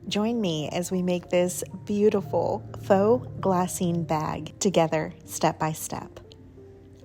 Join me as we make this beautiful faux glassine bag together, step by step.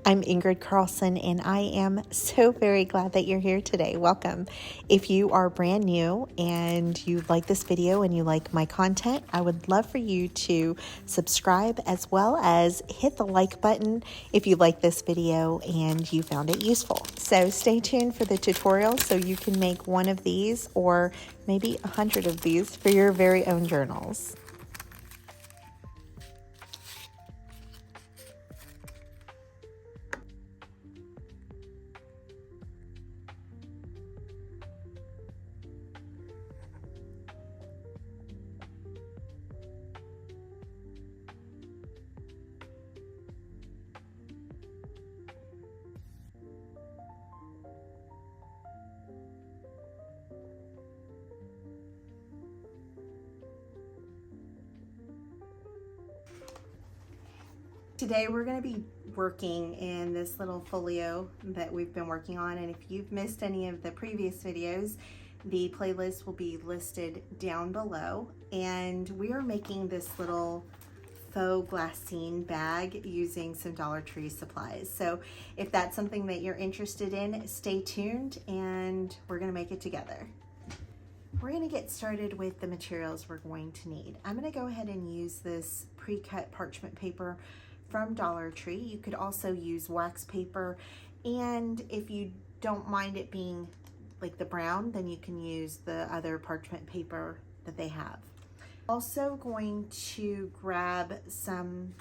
I'm Ingrid Carlsen, and I am so very glad that you're here today. Welcome. If you are brand new and you like this video and you like my content, I would love for you to subscribe as well as hit the like button if you like this video and you found it useful. So stay tuned for the tutorial so you can make one of these or maybe 100 of these for your very own journals. Today we're going to be working in this little folio that we've been working on, and if you've missed any of the previous videos, the playlist will be listed down below. And we are making this little faux glassine bag using some Dollar Tree supplies. So if that's something that you're interested in, stay tuned and we're going to make it together. We're going to get started with the materials we're going to need. I'm going to go ahead and use this pre-cut parchment paper from Dollar Tree. You could also use wax paper, and if you don't mind it being like the brown, then you can use the other parchment paper that they have. Also going to grab some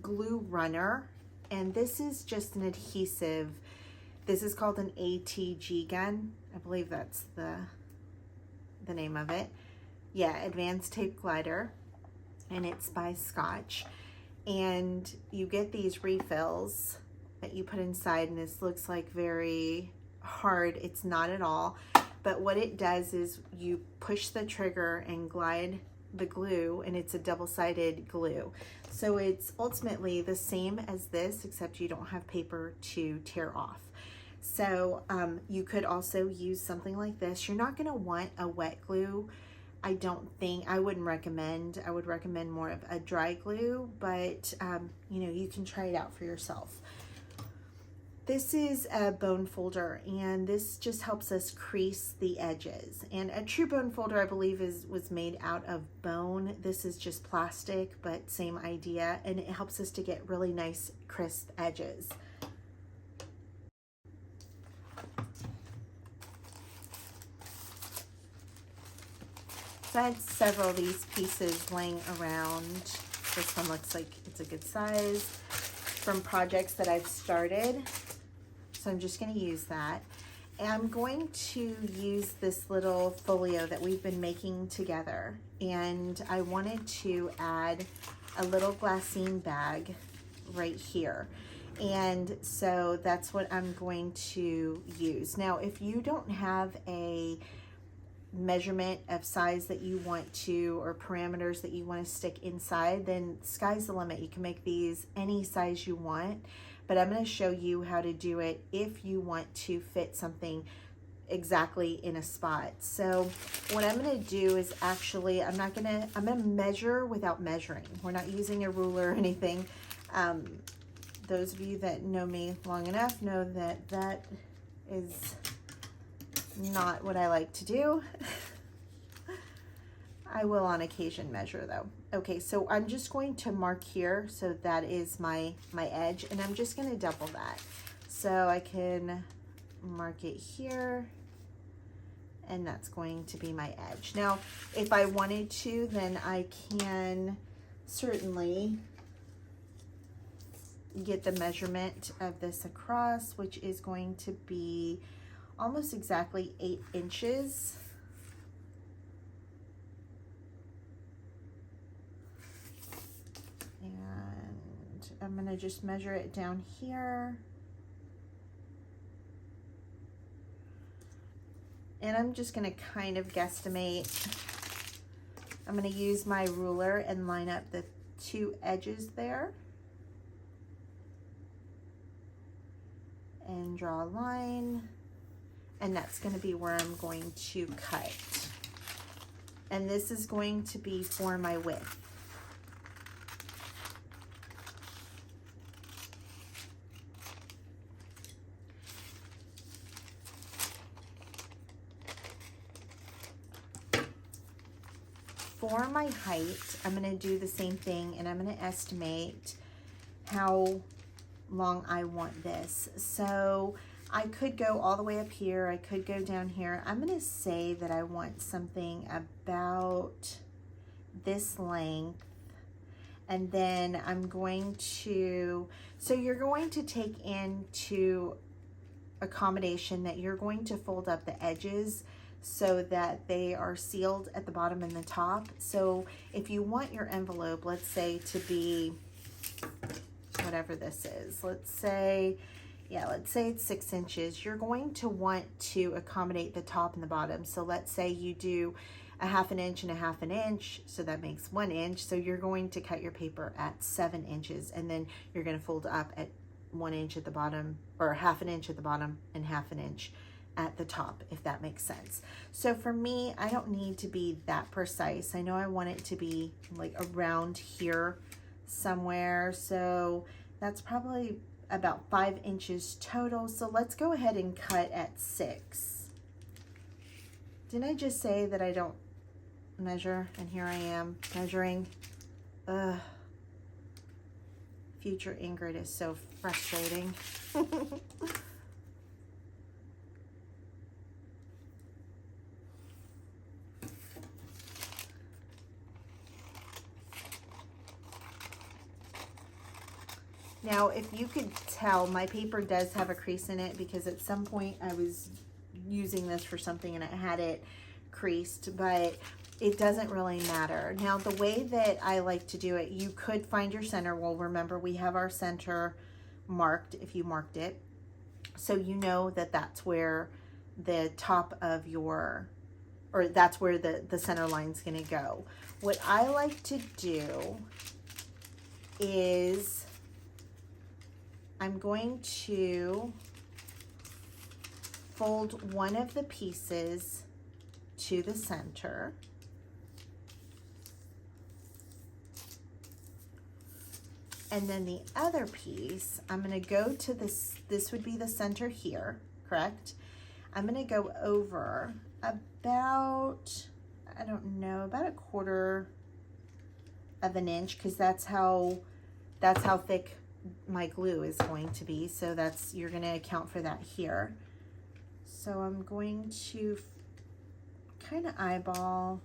glue runner, and this is just an adhesive. This is called an ATG gun. I believe that's the name of it. Yeah, Advanced Tape Glider, and it's by Scotch. And you get these refills that you put inside, and this looks like very hard. It's not at all, but what it does is you push the trigger and glide the glue, and it's a double-sided glue. So it's ultimately the same as this, except you don't have paper to tear off. So you could also use something like this. You're not going to want a wet glue. I wouldn't recommend. I would recommend more of a dry glue, but you know, you can try it out for yourself. This is a bone folder, and this just helps us crease the edges. And a true bone folder, I believe, was made out of bone. This is just plastic, but same idea, and it helps us to get really nice crisp edges. So I had several of these pieces laying around. This one looks like it's a good size from projects that I've started. So I'm just going to use that. And I'm going to use this little folio that we've been making together. And I wanted to add a little glassine bag right here. And so that's what I'm going to use. Now, if you don't have a measurement of size that you want to, or parameters that you want to stick inside, then sky's the limit. You can make these any size you want, but I'm going to show you how to do it if you want to fit something exactly in a spot. So what I'm going to do is actually, I'm going to measure without measuring. We're not using a ruler or anything. Those of you that know me long enough know that that is not what I like to do. I will on occasion measure though. Okay, so I'm just going to mark here. So that is my edge, and I'm just going to double that. So I can mark it here, and that's going to be my edge. Now, if I wanted to, then I can certainly get the measurement of this across, which is going to be almost exactly 8 inches. And I'm going to just measure it down here. And I'm just going to kind of guesstimate. I'm going to use my ruler and line up the 2 edges there. And draw a line. And that's going to be where I'm going to cut. And this is going to be for my width. For my height, I'm going to do the same thing, and I'm going to estimate how long I want this. So I could go all the way up here. I could go down here. I'm going to say that I want something about this length. And then I'm going to, so you're going to take into accommodation that you're going to fold up the edges so that they are sealed at the bottom and the top. So if you want your envelope, let's say to be whatever this is, let's say it's 6 inches, you're going to want to accommodate the top and the bottom. So let's say you do a 1/2 inch and a 1/2 inch, so that makes 1 inch. So you're going to cut your paper at 7 inches, and then you're going to fold up at 1 inch at the bottom, or 1/2 inch at the bottom and 1/2 inch at the top, if that makes sense. So for me, I don't need to be that precise. I know I want it to be like around here somewhere. So that's probably about 5 inches total. So let's go ahead and cut at 6. Didn't I just say that I don't measure? And here I am measuring. Future Ingrid is so frustrating. Now, if you could tell, my paper does have a crease in it because at some point I was using this for something and I had it creased, but it doesn't really matter. Now, the way that I like to do it, you could find your center. Well, remember, we have our center marked if you marked it. So you know that that's where the top of your, or that's where the center line's gonna go. What I like to do is I'm going to fold one of the pieces to the center. And then the other piece, I'm going to go to this would be the center here, correct? I'm going to go over about, I don't know, about 1/4 of an inch, because that's how thick my glue is going to be. So that's, you're going to account for that here. So I'm going to kind of eyeball,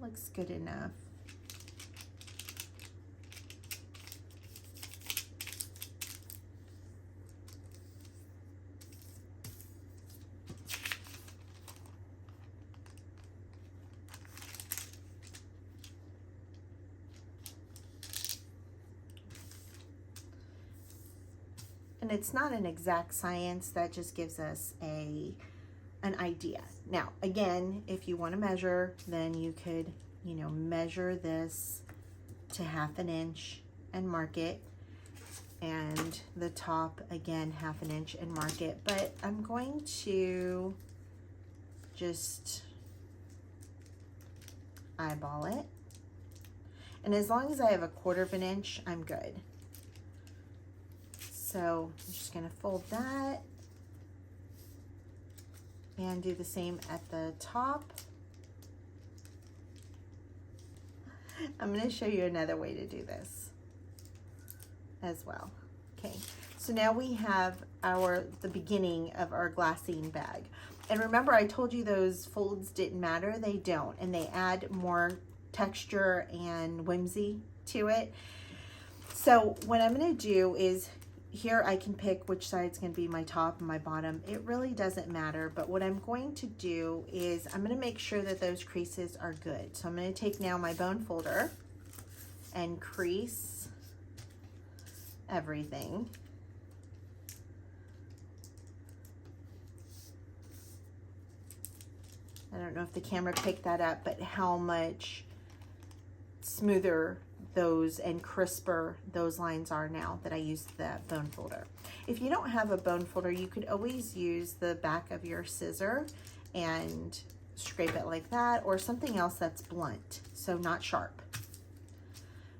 looks good enough. And it's not an exact science, that just gives us an idea. Now, again, if you want to measure, then you could, you know, measure this to 1/2 inch and mark it. And the top, again, 1/2 inch and mark it. But I'm going to just eyeball it. And as long as I have 1/4 inch, I'm good. So I'm just going to fold that and do the same at the top. I'm going to show you another way to do this as well. Okay, so now we have the beginning of our glassine bag. And remember, I told you those folds didn't matter. They don't, and they add more texture and whimsy to it. So what I'm going to do is, here I can pick which side's going to be my top and my bottom. It really doesn't matter, but what I'm going to do is I'm going to make sure that those creases are good. So I'm going to take now my bone folder and crease everything. I don't know if the camera picked that up, but how much smoother those and crisper those lines are now that I used that bone folder. If you don't have a bone folder, you could always use the back of your scissor and scrape it like that, or something else that's blunt, so not sharp.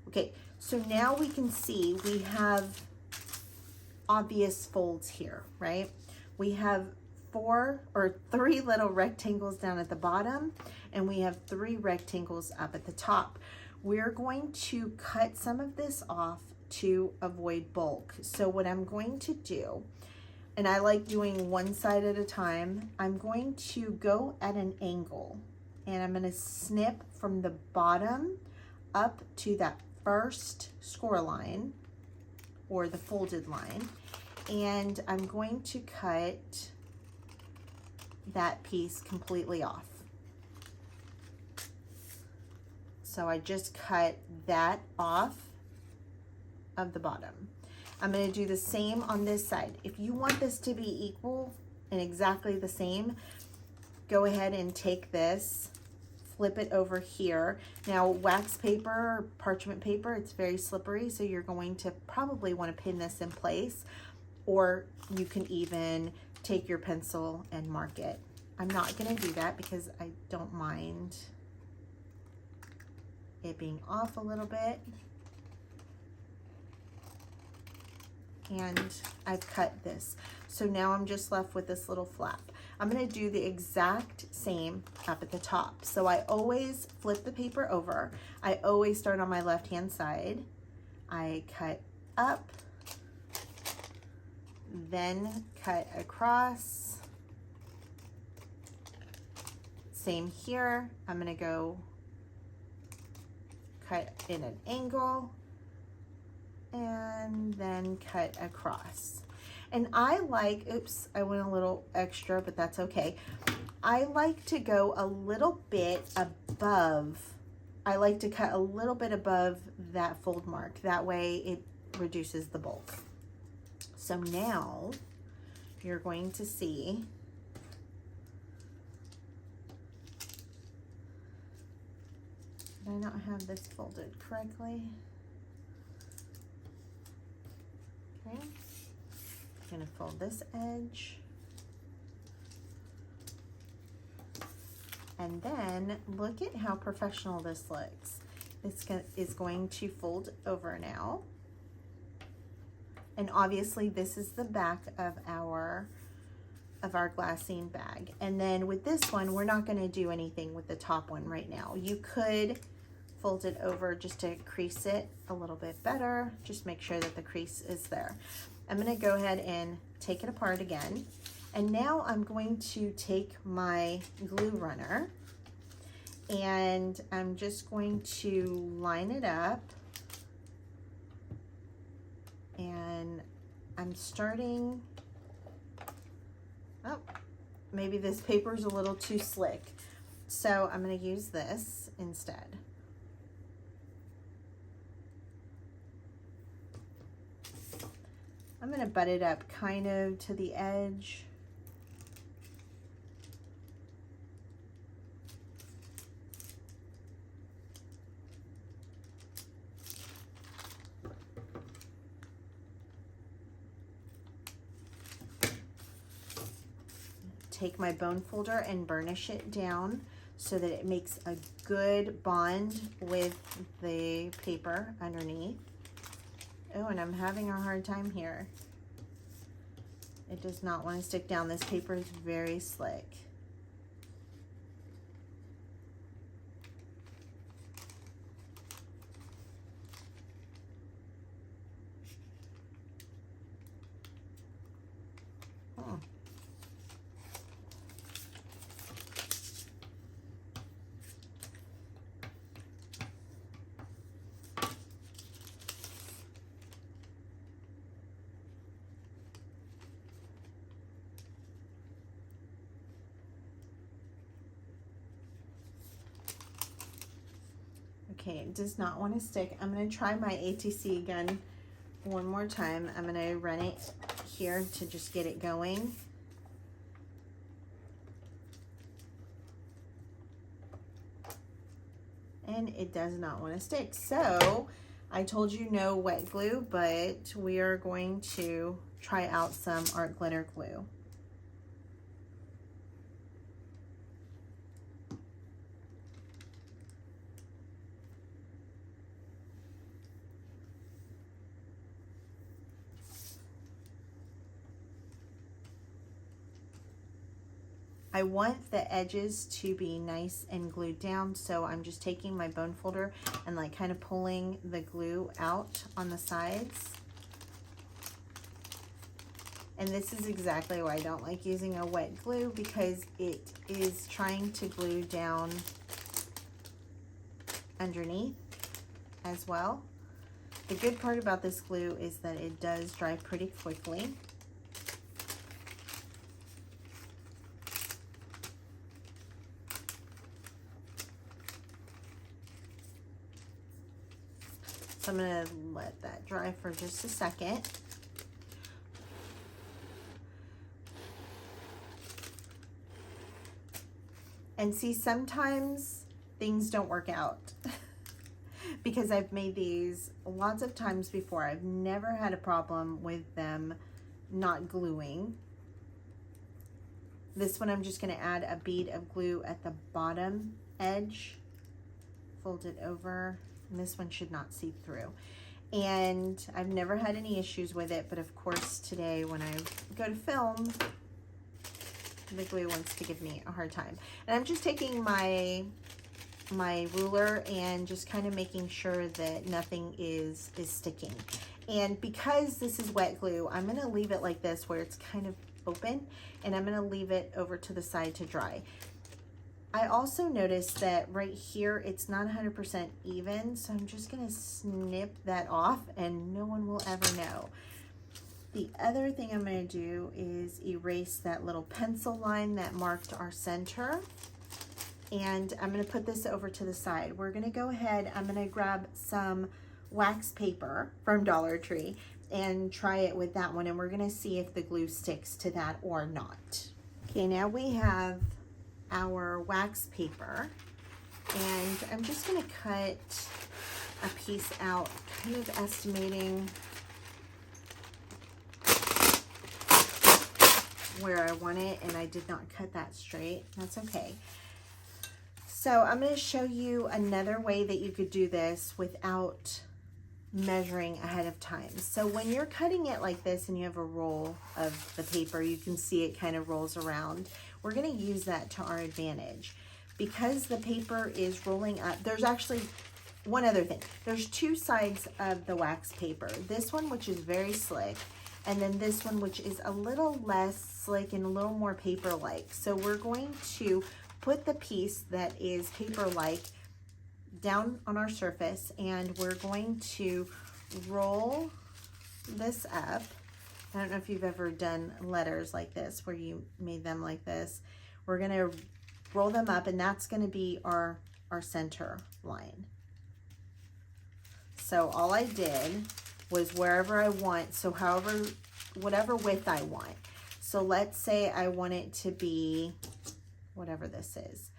Okay, so now we can see we have obvious folds here, right? We have 3 little rectangles down at the bottom, and we have 3 rectangles up at the top. We're going to cut some of this off to avoid bulk. So what I'm going to do, and I like doing one side at a time, I'm going to go at an angle, and I'm going to snip from the bottom up to that first score line, or the folded line, and I'm going to cut that piece completely off. So I just cut that off of the bottom. I'm going to do the same on this side. If you want this to be equal and exactly the same, go ahead and take this, flip it over here. Now, wax paper or parchment paper, it's very slippery, so you're going to probably want to pin this in place, or you can even take your pencil and mark it. I'm not going to do that because I don't mind it being off a little bit. And I've cut this. So now I'm just left with this little flap. I'm going to do the exact same up at the top. So I always flip the paper over. I always start on my left-hand side. I cut up, then cut across. Same here. I'm going to go cut in an angle, and then cut across. And I like, oops, I went a little extra, but that's okay. I like to go a little bit above, I like to cut a little bit above that fold mark. That way it reduces the bulk. So now you're going to see did I not have this folded correctly? Okay, I'm gonna fold this edge, and then look at how professional this looks. This is going to fold over now, and obviously this is the back of our glassine bag. And then with this one, we're not going to do anything with the top one right now. You could fold it over just to crease it a little bit better. Just make sure that the crease is there. I'm going to go ahead and take it apart again. And now I'm going to take my glue runner, and I'm just going to line it up. And I'm starting, oh, maybe this paper's a little too slick. So I'm going to use this instead. I'm going to butt it up kind of to the edge. Take my bone folder and burnish it down so that it makes a good bond with the paper underneath. Oh, and I'm having a hard time here. It does not want to stick down. This paper is very slick. Oh. Okay, it does not want to stick. I'm going to try my ATC gun one more time. I'm going to run it here to just get it going. And it does not want to stick. So I told you no wet glue, but we are going to try out some art glitter glue. I want the edges to be nice and glued down, so I'm just taking my bone folder and like kind of pulling the glue out on the sides. And this is exactly why I don't like using a wet glue, because it is trying to glue down underneath as well. The good part about this glue is that it does dry pretty quickly. So I'm going to let that dry for just a second. And see, sometimes things don't work out because I've made these lots of times before. I've never had a problem with them not gluing. This one I'm just going to add a bead of glue at the bottom edge, fold it over, and this one should not seep through. And I've never had any issues with it, but of course today when I go to film, the glue wants to give me a hard time. And I'm just taking my ruler and just kind of making sure that nothing is sticking. And because this is wet glue, I'm going to leave it like this where it's kind of open, and I'm going to leave it over to the side to dry. I also noticed that right here it's not 100% even, so I'm just going to snip that off and no one will ever know. The other thing I'm going to do is erase that little pencil line that marked our center. And I'm going to put this over to the side. We're going to go ahead, I'm going to grab some wax paper from Dollar Tree and try it with that one. And we're going to see if the glue sticks to that or not. Okay, now we have our wax paper. And I'm just going to cut a piece out, kind of estimating where I want it, and I did not cut that straight. That's okay. So I'm going to show you another way that you could do this without measuring ahead of time. So when you're cutting it like this and you have a roll of the paper, you can see it kind of rolls around. We're going to use that to our advantage. Because the paper is rolling up, there's actually one other thing. There's two sides of the wax paper. This one, which is very slick, and then this one, which is a little less slick and a little more paper-like. So we're going to put the piece that is paper-like down on our surface, and we're going to roll this up. I don't know if you've ever done letters like this, where you made them like this. We're gonna roll them up, and that's gonna be our center line. So all I did was wherever I want, so whatever width I want. So let's say I want it to be, whatever this is,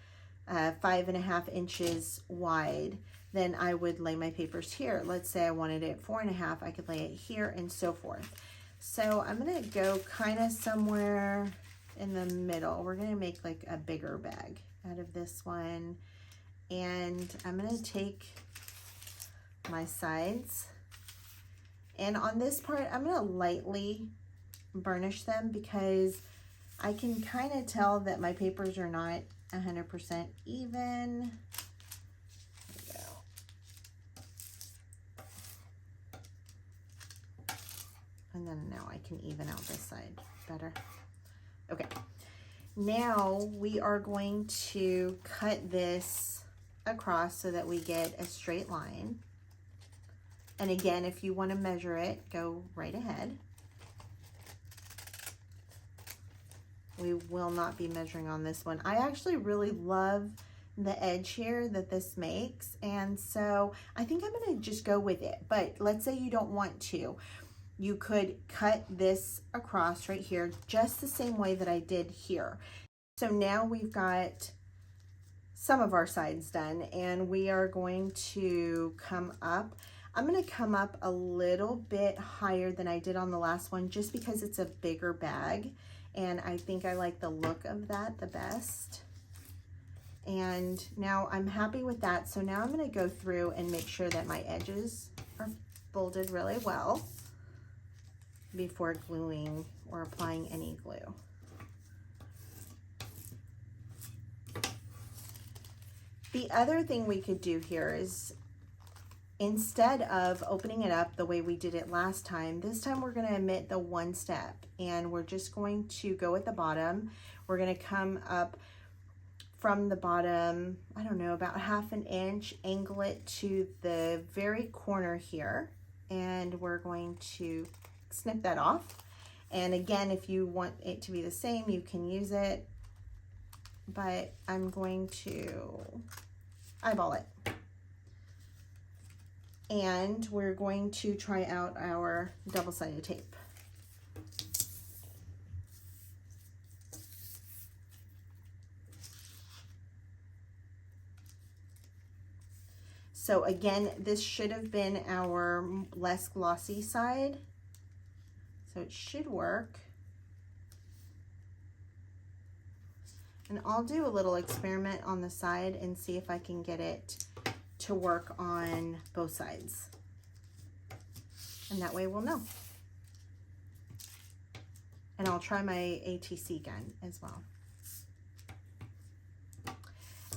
5.5 inches wide, then I would lay my papers here. Let's say I wanted it 4.5, I could lay it here, and so forth. So I'm gonna go kind of somewhere in the middle. We're gonna make like a bigger bag out of this one, and I'm gonna take my sides. And on this part, I'm going to lightly burnish them because I can kind of tell that my papers are not 100% even. There we go. And then now I can even out this side better. Okay. Now we are going to cut this across so that we get a straight line. And again, if you want to measure it, go right ahead. We will not be measuring on this one. I actually really love the edge here that this makes, and so I think I'm going to just go with it. But let's say you don't want to. You could cut this across right here just the same way that I did here. So now we've got some of our sides done, and we are going to come up. I'm going to come up a little bit higher than I did on the last one just because it's a bigger bag, and I think I like the look of that the best. And now I'm happy with that. So now I'm going to go through and make sure that my edges are folded really well before gluing or applying any glue. The other thing we could do here is, instead of opening it up the way we did it last time, this time we're going to omit the one step, and we're just going to go at the bottom. We're going to come up from the bottom, I don't know, about 1/2 inch, angle it to the very corner here, and we're going to snip that off. And again, if you want it to be the same, you can use it, but I'm going to eyeball it. And we're going to try out our double-sided tape. So again, this should have been our less glossy side, so it should work. And I'll do a little experiment on the side and see if I can get it to work on both sides. And that way we'll know. And I'll try my ATC gun as well.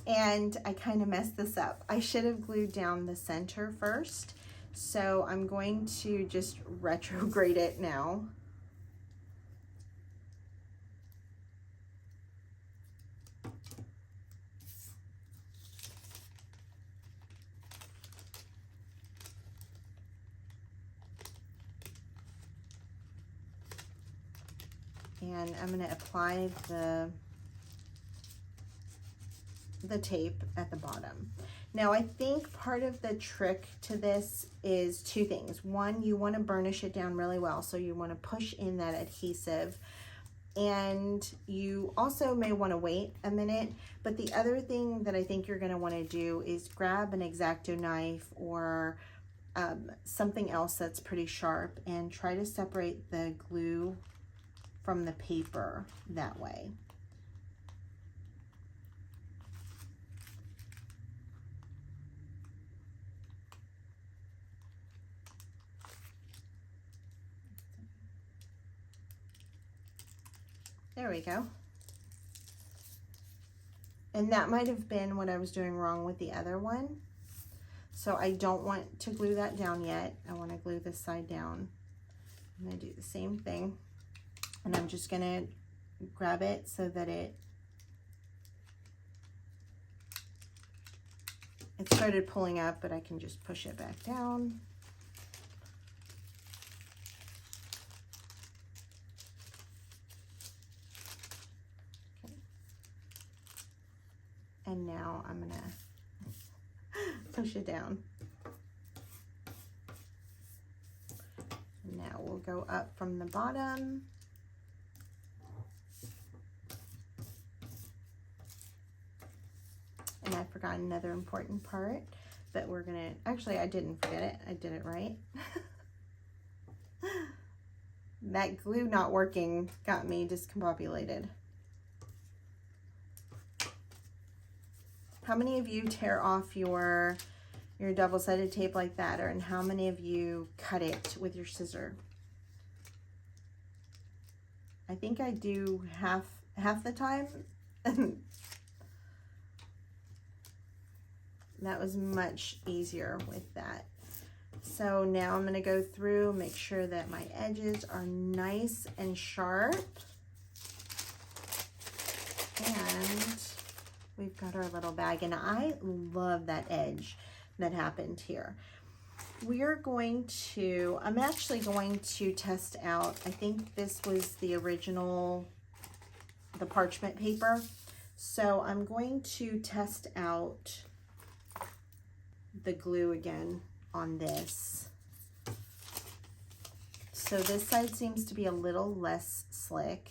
And I kind of messed this up. I should have glued down the center first. So I'm going to just retrograde it now. And I'm going to apply the tape at the bottom. Now I think part of the trick to this is two things. One, you want to burnish it down really well, so you want to push in that adhesive, and you also may want to wait a minute. But the other thing that I think you're going to want to do is grab an X-Acto knife or something else that's pretty sharp and try to separate the glue from the paper that way. There we go. And that might have been what I was doing wrong with the other one. So I don't want to glue that down yet. I want to glue this side down. I'm going to do the same thing. And I'm just going to grab it so that it started pulling up, but I can just push it back down. Okay. And now I'm going to push it down. Now we'll go up from the bottom. And I forgot another important part, but we're gonna, actually I didn't forget it, I did it right. That glue not working got me discombobulated. How many of you tear off your double-sided tape like that, and how many of you cut it with your scissor? I think I do half the time. That was much easier with that. So now I'm going to go through, make sure that my edges are nice and sharp. And we've got our little bag, and I love that edge that happened here. We're going to, I'm actually going to test out, I think this was the original, the parchment paper. So I'm going to test out the glue again on this. So this side seems to be a little less slick.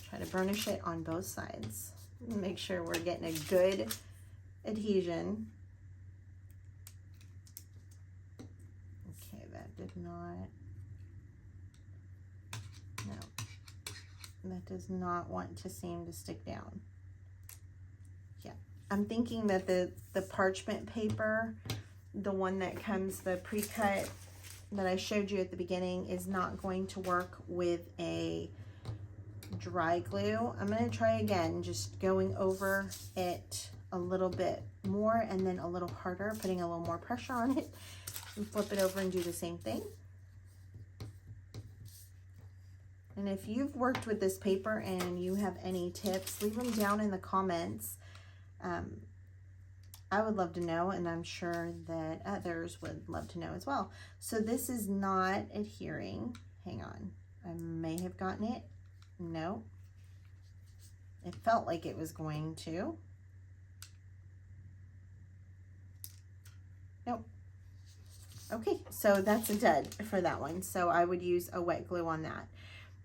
Try to burnish it on both sides. Make sure we're getting a good adhesion. Did not, no, that does not want to seem to stick down. Yeah, I'm thinking that the parchment paper the one that comes, the pre-cut that I showed you at the beginning, is not going to work with a dry glue. I'm going to try again, just going over it a little bit more and then a little harder, putting a little more pressure on it, and flip it over and do the same thing. And if you've worked with this paper and you have any tips, leave them down in the comments. I would love to know, and I'm sure that others would love to know as well. So this is not adhering. Hang on. I may have gotten it. No. It felt like it was going to. Nope. Okay, so that's a dud for that one. So I would use a wet glue on that.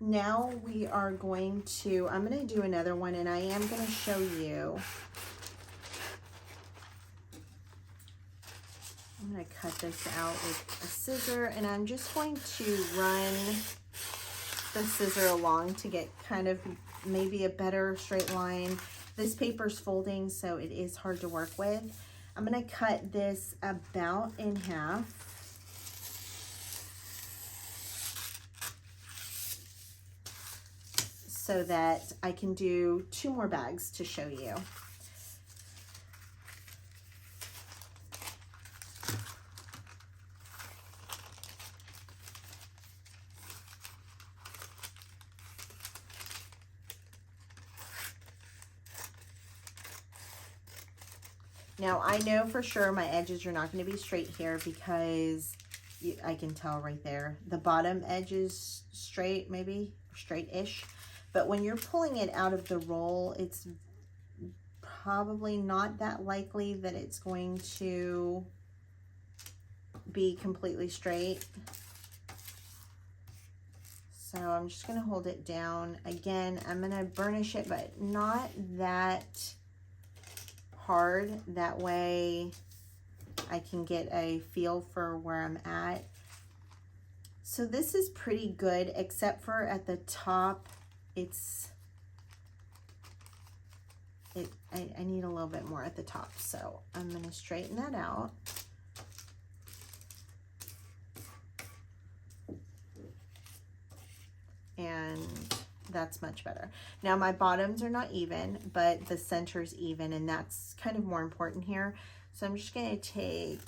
Now we are going to, I'm going to do another one, and I am going to show you. I'm going to cut this out with a scissor, and I'm just going to run the scissor along to get kind of maybe a better straight line. This paper's folding, so it is hard to work with. I'm going to cut this about in half. So that I can do 2 more bags to show you. Now I know for sure my edges are not going to be straight here because I can tell right there. The bottom edge is straight, maybe straight-ish. But when you're pulling it out of the roll, it's probably not that likely that it's going to be completely straight. So I'm just going to hold it down. Again, I'm going to burnish it, but not that hard. That way I can get a feel for where I'm at. So this is pretty good, except for at the top. I need a little bit more at the top, so I'm going to straighten that out. And that's much better. Now my bottoms are not even, but the center's even, and that's kind of more important here. So I'm just going to take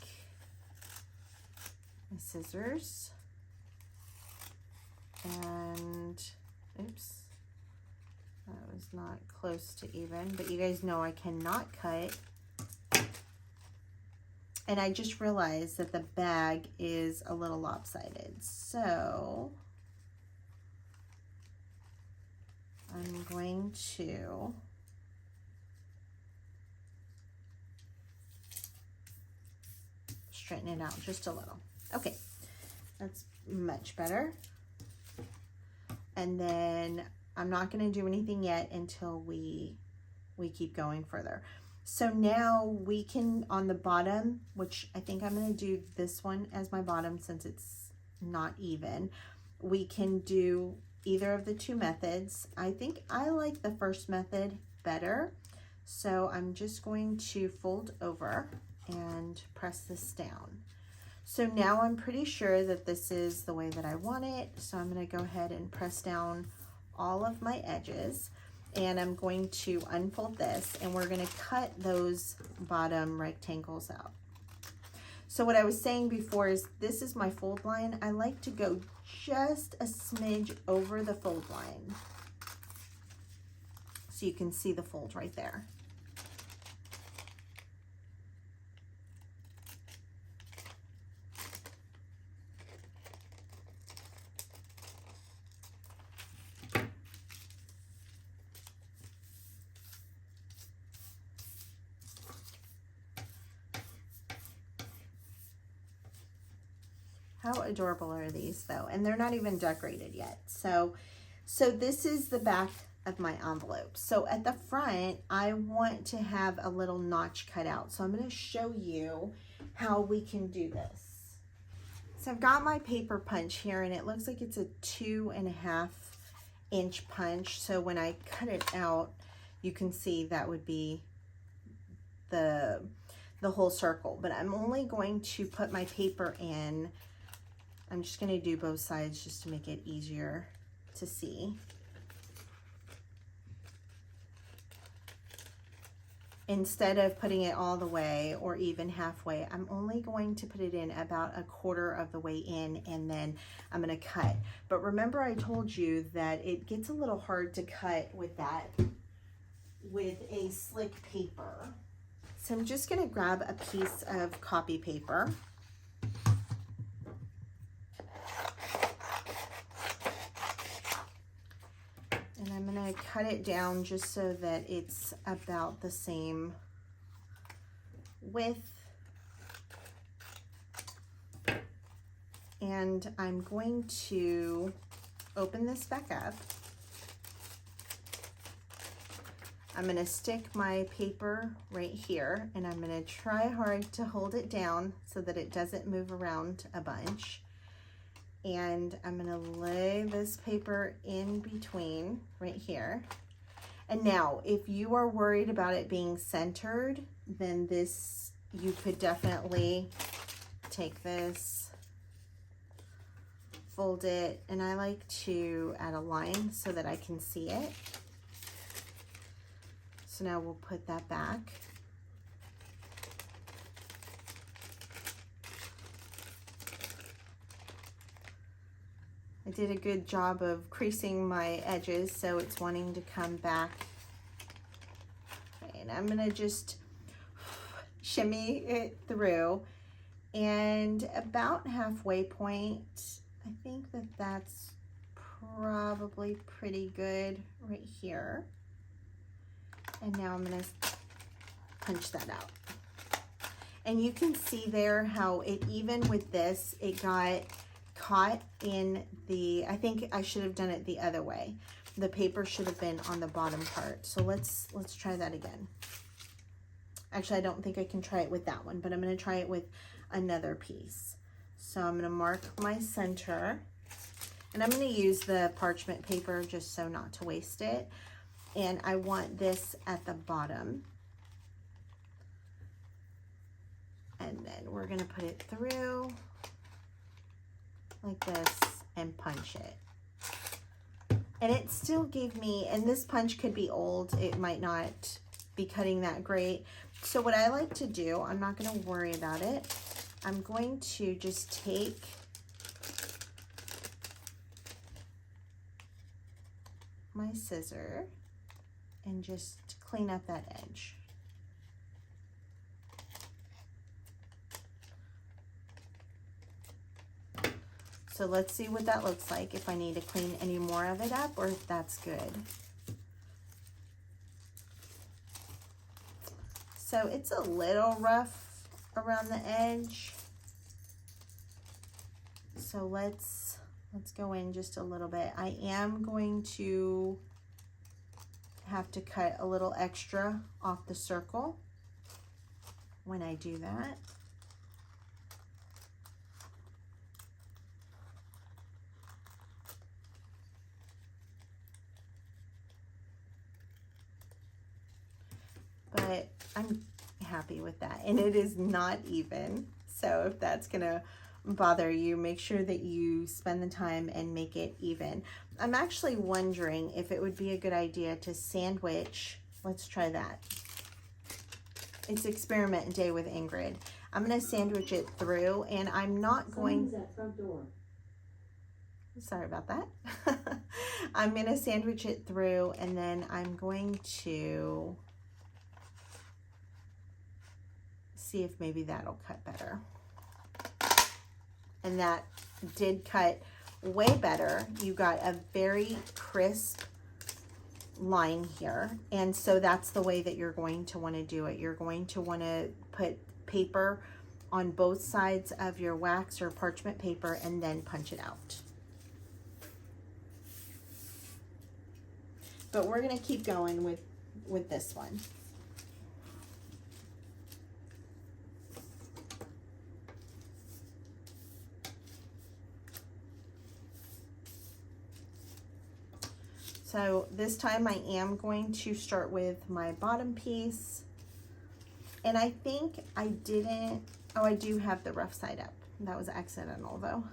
my scissors and, oops. That was not close to even, but you guys know I cannot cut. And I just realized that the bag is a little lopsided. So I'm going to straighten it out just a little. Okay, that's much better. And then I'm not going to do anything yet until we keep going further. So now we can, on the bottom, which I think I'm going to do this one as my bottom since it's not even, we can do either of the 2 methods. I think I like the first method better. So I'm just going to fold over and press this down. So now I'm pretty sure that this is the way that I want it. So I'm going to go ahead and press down all of my edges, and I'm going to unfold this, and we're going to cut those bottom rectangles out. So what I was saying before is this is my fold line. I like to go just a smidge over the fold line so you can see the fold right there. How adorable are these though? And they're not even decorated yet. So this is the back of my envelope. So at the front, I want to have a little notch cut out. So I'm going to show you how we can do this. So I've got my paper punch here, and it looks like it's a 2.5 inch punch. So when I cut it out, you can see that would be the the whole circle, but I'm only going to put my paper in. I'm just going to do both sides just to make it easier to see. Instead of putting it all the way or even halfway, I'm only going to put it in about a quarter of the way in, and then I'm going to cut. But remember, I told you that it gets a little hard to cut with that, with a slick paper. So I'm just going to grab a piece of copy paper. And I'm going to cut it down just so that it's about the same width. And I'm going to open this back up. I'm going to stick my paper right here, and I'm going to try hard to hold it down so that it doesn't move around a bunch. And I'm going to lay this paper in between right here. And now, if you are worried about it being centered, then this, you could definitely take this, fold it, and I like to add a line so that I can see it. So now we'll put that back. I did a good job of creasing my edges so it's wanting to come back. And I'm gonna just shimmy it through, and about halfway point, I think that that's probably pretty good right here. And now I'm gonna punch that out. And you can see there how it, even with this, it got caught in the, I think I should have done it the other way. The paper should have been on the bottom part. So let's try that again. Actually, I don't think I can try it with that one, but I'm gonna try it with another piece. So I'm gonna mark my center, and I'm gonna use the parchment paper just so not to waste it. And I want this at the bottom. And then we're gonna put it through like this and punch it. And it still gave me, and this punch could be old, it might not be cutting that great. So what I like to do, I'm not gonna worry about it. I'm going to just take my scissor and just clean up that edge. So let's see what that looks like, if I need to clean any more of it up or if that's good. So it's a little rough around the edge. So let's go in just a little bit. I am going to have to cut a little extra off the circle when I do that. But I'm happy with that, and it is not even. So if that's gonna bother you, make sure that you spend the time and make it even. I'm actually wondering if it would be a good idea to sandwich. Let's try that. It's experiment day with Ingrid. I'm gonna sandwich it through, and I'm not going. That front door. Sorry about that. I'm gonna sandwich it through, and then I'm going to see if maybe that'll cut better. And that did cut way better. You got a very crisp line here. And so that's the way that you're going to want to do it. You're going to want to put paper on both sides of your wax or parchment paper and then punch it out. But we're going to keep going with this one. So this time I am going to start with my bottom piece, And I think I didn't, oh, I do have the rough side up. That was accidental though.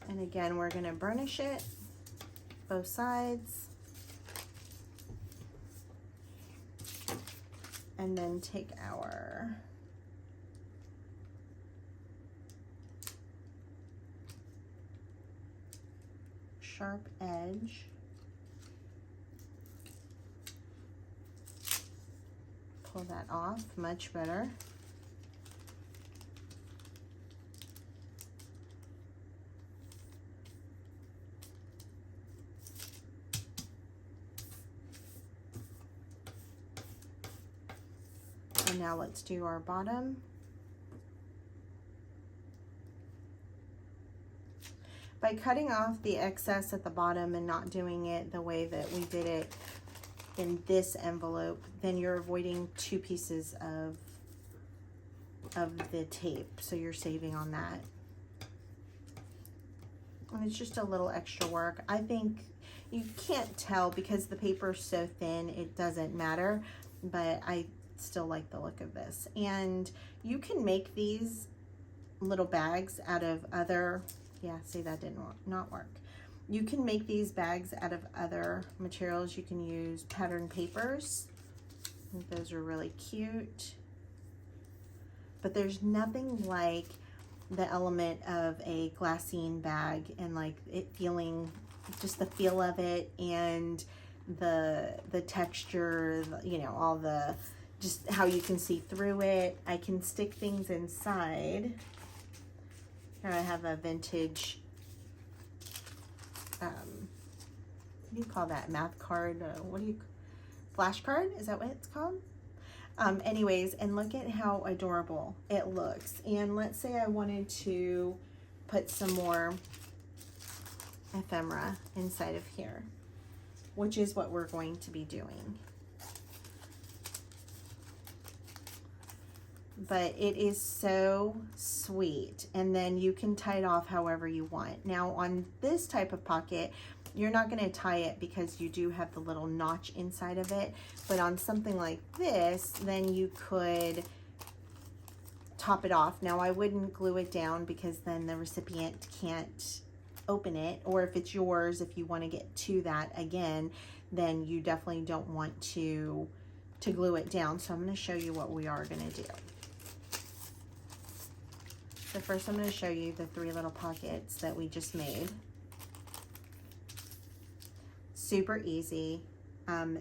And again, we're going to burnish it, both sides. And then take our sharp edge, pull that off, much better. And now let's do our bottom. By cutting off the excess at the bottom and not doing it the way that we did it in this envelope, then you're avoiding 2 pieces of the tape. So you're saving on that. And it's just a little extra work. I think you can't tell because the paper is so thin, it doesn't matter, but I still like the look of this. And you can make these little bags out of other, yeah, see, that didn't not work. You can make these bags out of other materials. You can use pattern papers. I think those are really cute. But there's nothing like the element of a glassine bag and like it feeling, just the feel of it and the texture, you know, all the, just how you can see through it. I can stick things inside. Here I have a vintage, what do you call that? Math card? Flashcard? Is that what it's called? Anyways, and look at how adorable it looks. And let's say I wanted to put some more ephemera inside of here, which is what we're going to be doing. But it is so sweet, and then you can tie it off however you want. Now on this type of pocket, you're not going to tie it because you do have the little notch inside of it, but on something like this, then you could top it off. Now I wouldn't glue it down because then the recipient can't open it, or if it's yours, if you want to get to that again, then you definitely don't want to glue it down. So I'm going to show you what we are going to do. So first I'm going to show you the 3 little pockets that we just made. Super easy.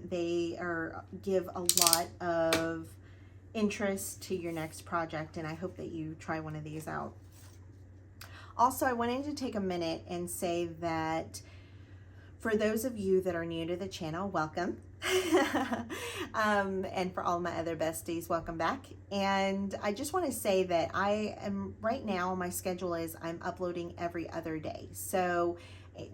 They give a lot of interest to your next project, and I hope that you try one of these out. Also, I wanted to take a minute and say that for those of you that are new to the channel, welcome. And for all my other besties, welcome back. And I just want to say that I am right now, my schedule is I'm uploading every other day. So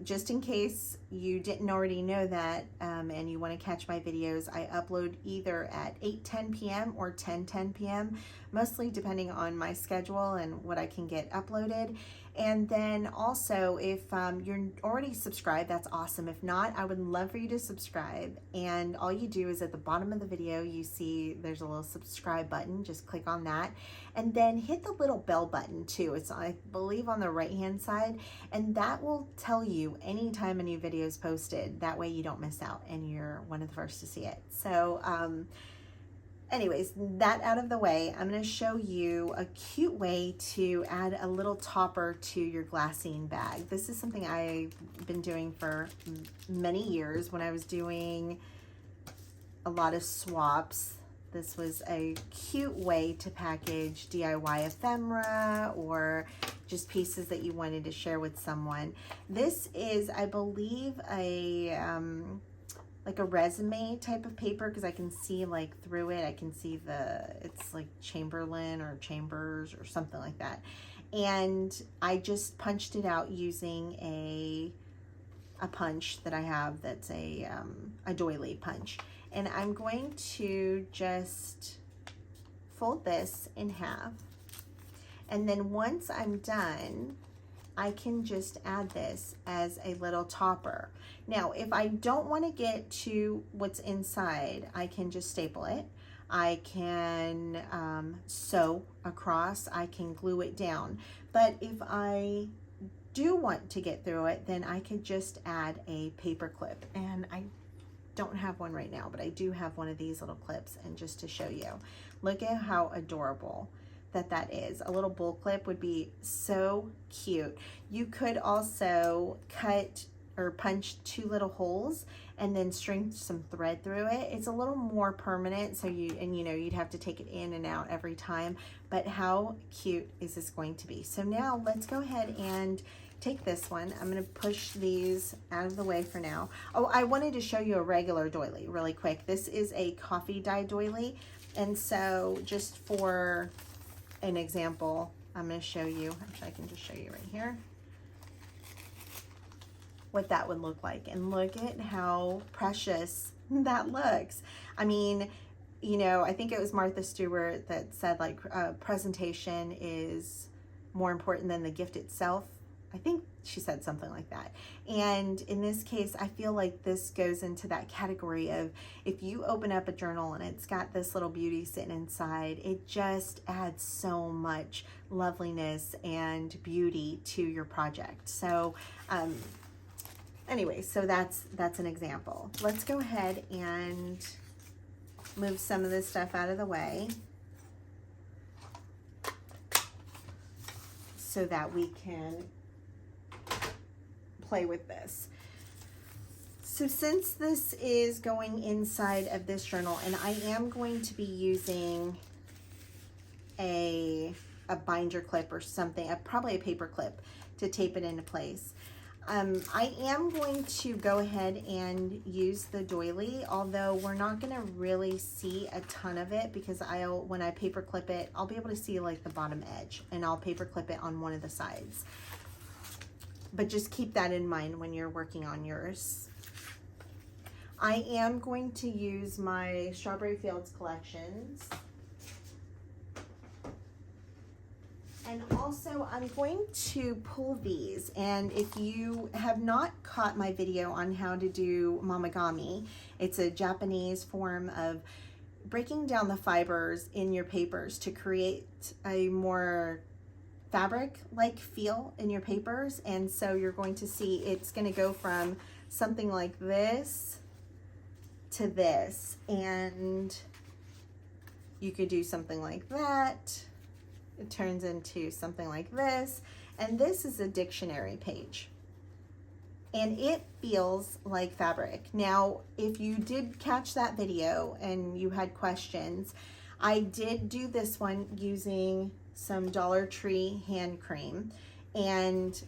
just in case you didn't already know that, and you want to catch my videos, I upload either at 8:10 p.m. or 10:10 p.m., mostly depending on my schedule and what I can get uploaded. And then also, if you're already subscribed, that's awesome. If not, I would love for you to subscribe. And all you do is at the bottom of the video, you see there's a little subscribe button. Just click on that. And then hit the little bell button too. It's, I believe, on the right-hand side. And that will tell you anytime a new video is posted. That way you don't miss out and you're one of the first to see it. So, anyways, that out of the way, I'm going to show you a cute way to add a little topper to your glassine bag. This is something I've been doing for many years when I was doing a lot of swaps. This was a cute way to package DIY ephemera or just pieces that you wanted to share with someone. This is, I believe, like a resume type of paper, because I can see like through it. I can see it's like Chamberlain or Chambers or something like that. And I just punched it out using a punch that I have that's a doily punch. And I'm going to just fold this in half. And then once I'm done, I can just add this as a little topper. Now, if I don't want to get to what's inside, I can just staple it. I can sew across, I can glue it down. But if I do want to get through it, then I could just add a paper clip. And I don't have one right now, but I do have one of these little clips. And just to show you, look at how adorable that is. A little bull clip would be so cute. You could also cut or punch 2 little holes and then string some thread through it. It's a little more permanent, so you know, you'd have to take it in and out every time, but how cute is this going to be? So now let's go ahead and take this one. I'm going to push these out of the way for now. Oh, I wanted to show you a regular doily really quick. This is a coffee dye doily, and so just for an example, I'm going to show you, actually I can just show you right here what that would look like. And look at how precious that looks. I mean, you know, I think it was Martha Stewart that said, like, presentation is more important than the gift itself. I think she said something like that. And in this case, I feel like this goes into that category of, if you open up a journal and it's got this little beauty sitting inside, it just adds so much loveliness and beauty to your project. So anyway, so that's an example. Let's go ahead and move some of this stuff out of the way so that we can play with this. So since this is going inside of this journal, and I am going to be using a binder clip or something, probably a paper clip to tape it into place. I am going to go ahead and use the doily, although we're not going to really see a ton of it, because when I paper clip it, I'll be able to see like the bottom edge, and I'll paper clip it on one of the sides. But just keep that in mind when you're working on yours. I am going to use my Strawberry Fields collections. And also I'm going to pull these. And if you have not caught my video on how to do mamagami, it's a Japanese form of breaking down the fibers in your papers to create a more fabric-like feel in your papers. And so you're going to see it's going to go from something like this to this, and you could do something like that. It turns into something like this, and this is a dictionary page, and it feels like fabric. Now, if you did catch that video and you had questions, I did do this one using some Dollar Tree hand cream, and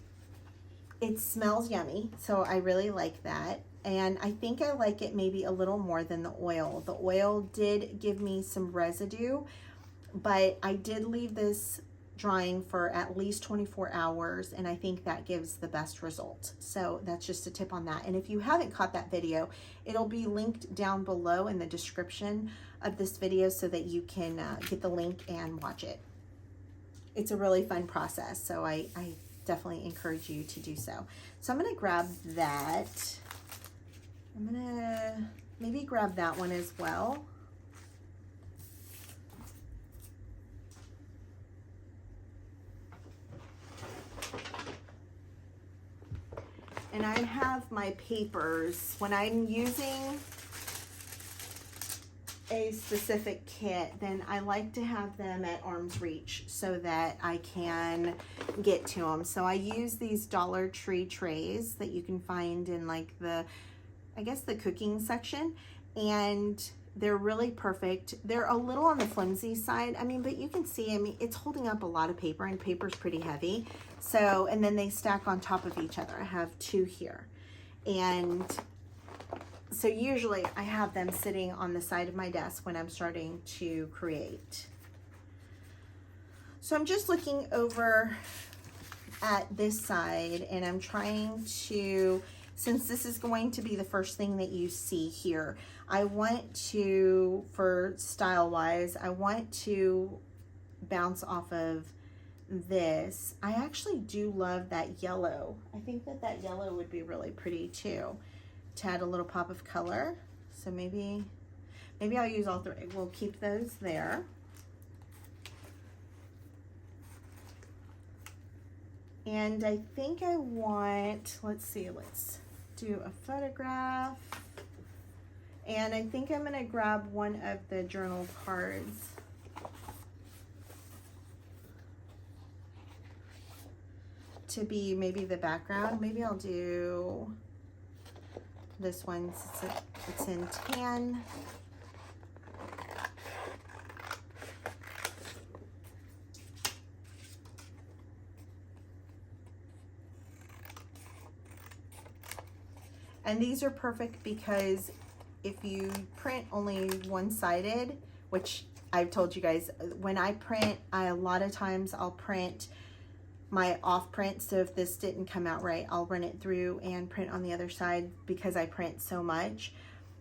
it smells yummy, so I really like that. And I think I like it maybe a little more than the oil. The oil did give me some residue, but I did leave this drying for at least 24 hours, and I think that gives the best result. So that's just a tip on that. And if you haven't caught that video, it'll be linked down below in the description of this video so that you can get the link and watch it. It's a really fun process, so I definitely encourage you to do so. So I'm going to grab that. I'm going to maybe grab that one as well. And I have my papers. When I'm using a specific kit, then I like to have them at arm's reach so that I can get to them. So I use these Dollar Tree trays that you can find in like I guess the cooking section, and they're really perfect. They're a little on the flimsy side, I mean, but you can see, I mean, it's holding up a lot of paper, and paper's pretty heavy. So, and then they stack on top of each other. I have 2 here. And so usually I have them sitting on the side of my desk when I'm starting to create. So I'm just looking over at this side, and I'm trying to since this is going to be the first thing that you see here, I want to, for style wise, I want to bounce off of this. I actually do love that yellow. I think that that yellow would be really pretty too, to add a little pop of color. So maybe I'll use all three. We'll keep those there. And I think I want, let's see, let's do a photograph. And I think I'm gonna grab one of the journal cards. To be maybe the background. Maybe I'll do this one since it's in tan. And these are perfect because if you print only one-sided, which I've told you guys, when I print, a lot of times I'll print my off print. So if this didn't come out right, I'll run it through and print on the other side because I print so much.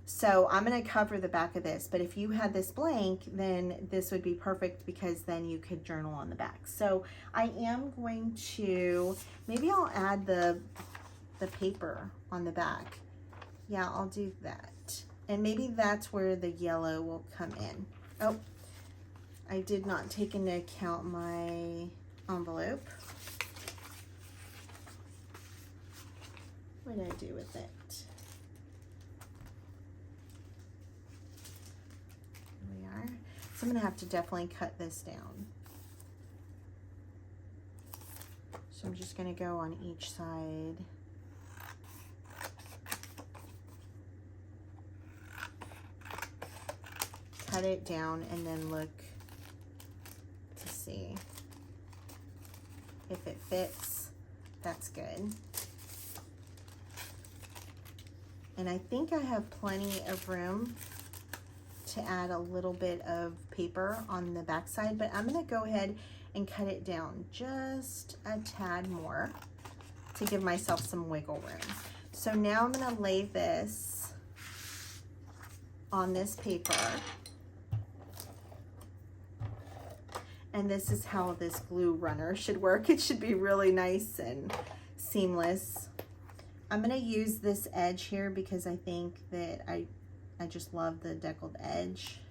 So I'm gonna cover the back of this, but if you had this blank, then this would be perfect because then you could journal on the back. So I am going to, maybe I'll add the paper on the back. Yeah, I'll do that. And maybe that's where the yellow will come in. Oh, I did not take into account my envelope. What did I do with it? Here we are. So I'm gonna have to definitely cut this down. So I'm just gonna go on each side. Cut it down and then look to see if it fits. That's good. And I think I have plenty of room to add a little bit of paper on the back side, but I'm gonna go ahead and cut it down just a tad more to give myself some wiggle room. So now I'm gonna lay this on this paper. And this is how this glue runner should work. It should be really nice and seamless. I'm gonna use this edge here because I think that I just love the deckled edge.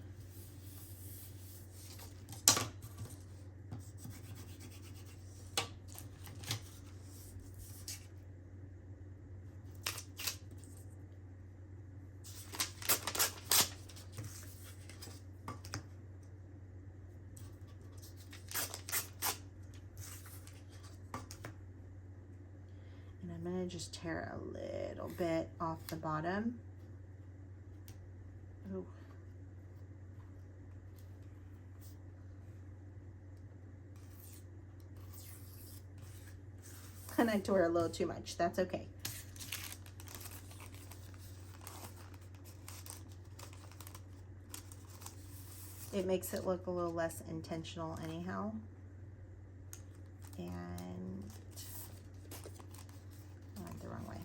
I'm gonna just tear a little bit off the bottom. Ooh. And I tore a little too much. That's okay. It makes it look a little less intentional anyhow. And the wrong way.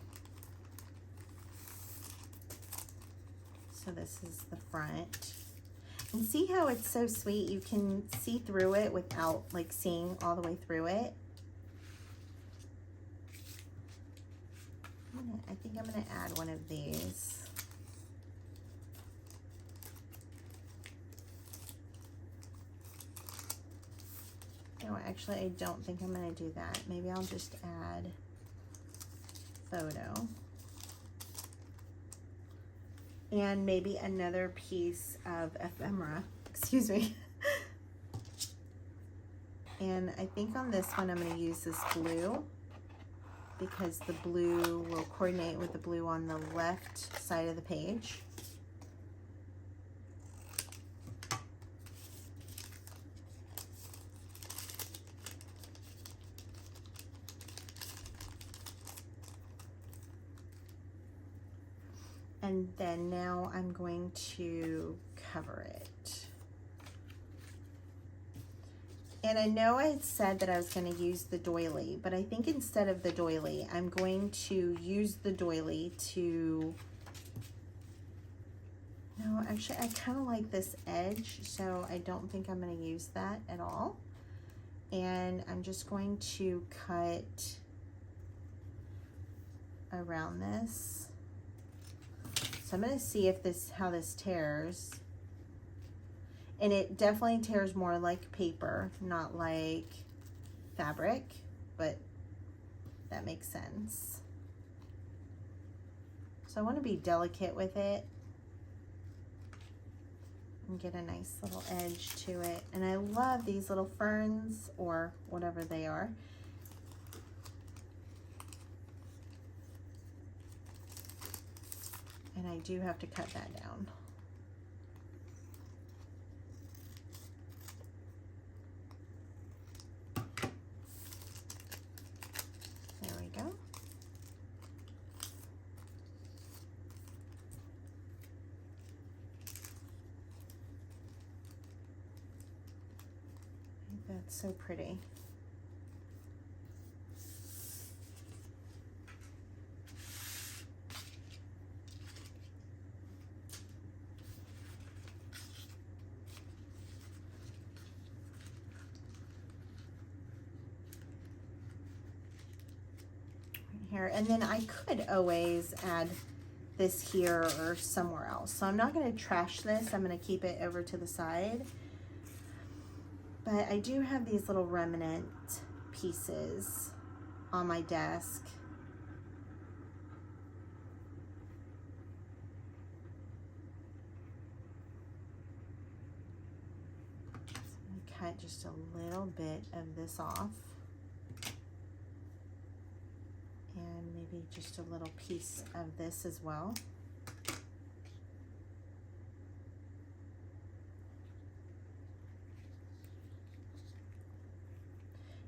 So this is the front. And see how it's so sweet? You can see through it without like seeing all the way through it. I think I'm gonna add one of these. No, actually I don't think I'm gonna do that. Maybe I'll just add photo. And maybe another piece of ephemera, excuse me. And I think on this one I'm gonna use this blue because the blue will coordinate with the blue on the left side of the page. And then now I'm going to cover it. And I know I had said that I was going to use the doily, but I think instead of the doily, I'm going to use the doily to, no, actually I kind of like this edge, so I don't think I'm going to use that at all. And I'm just going to cut around this. So I'm going to see if how this tears. And it definitely tears more like paper, not like fabric, but that makes sense. So I want to be delicate with it and get a nice little edge to it. And I love these little ferns or whatever they are. And I do have to cut that down. There we go. That's so pretty. Here, and then I could always add this here or somewhere else. So I'm not going to trash this. I'm going to keep it over to the side. But I do have these little remnant pieces on my desk. So I'm going to cut just a little bit of this off. And maybe just a little piece of this as well.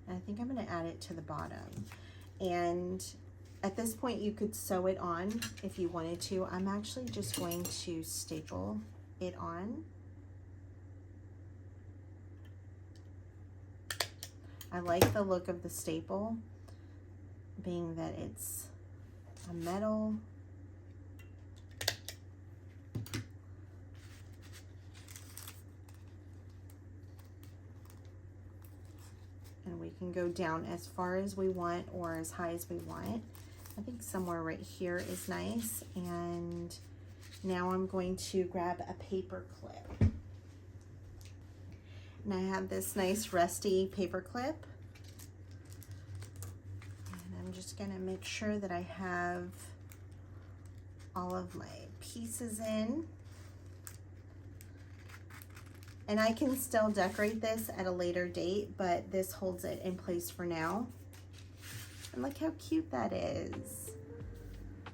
And I think I'm going to add it to the bottom. And at this point you could sew it on if you wanted to. I'm actually just going to staple it on. I like the look of the staple, being that it's a metal. And we can go down as far as we want or as high as we want. I think somewhere right here is nice. And now I'm going to grab a paper clip. And I have this nice rusty paper clip. I'm just going to make sure that I have all of my pieces in. And I can still decorate this at a later date, but this holds it in place for now. And look how cute that is.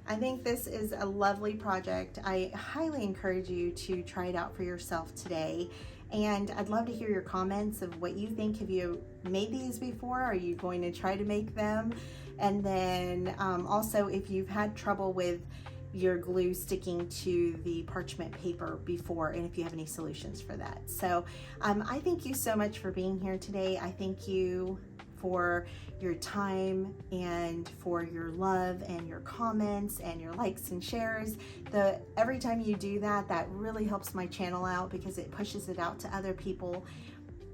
I think this is a lovely project. I highly encourage you to try it out for yourself today. And I'd love to hear your comments of what you think. Have you made these before? Are you going to try to make them? And then also if you've had trouble with your glue sticking to the parchment paper before, and if you have any solutions for that. So I thank you so much for being here today. I thank you for your time and for your love and your comments and your likes and shares. Every time you do that, that really helps my channel out because it pushes it out to other people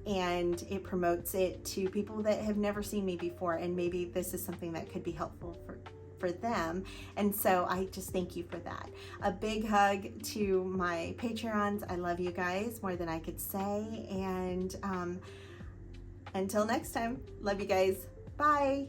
and it promotes it to people that have never seen me before, and maybe this is something that could be helpful for them. And so I just thank you for that. A big hug to my Patreons. I love you guys more than I could say. And until next time, love you guys. Bye.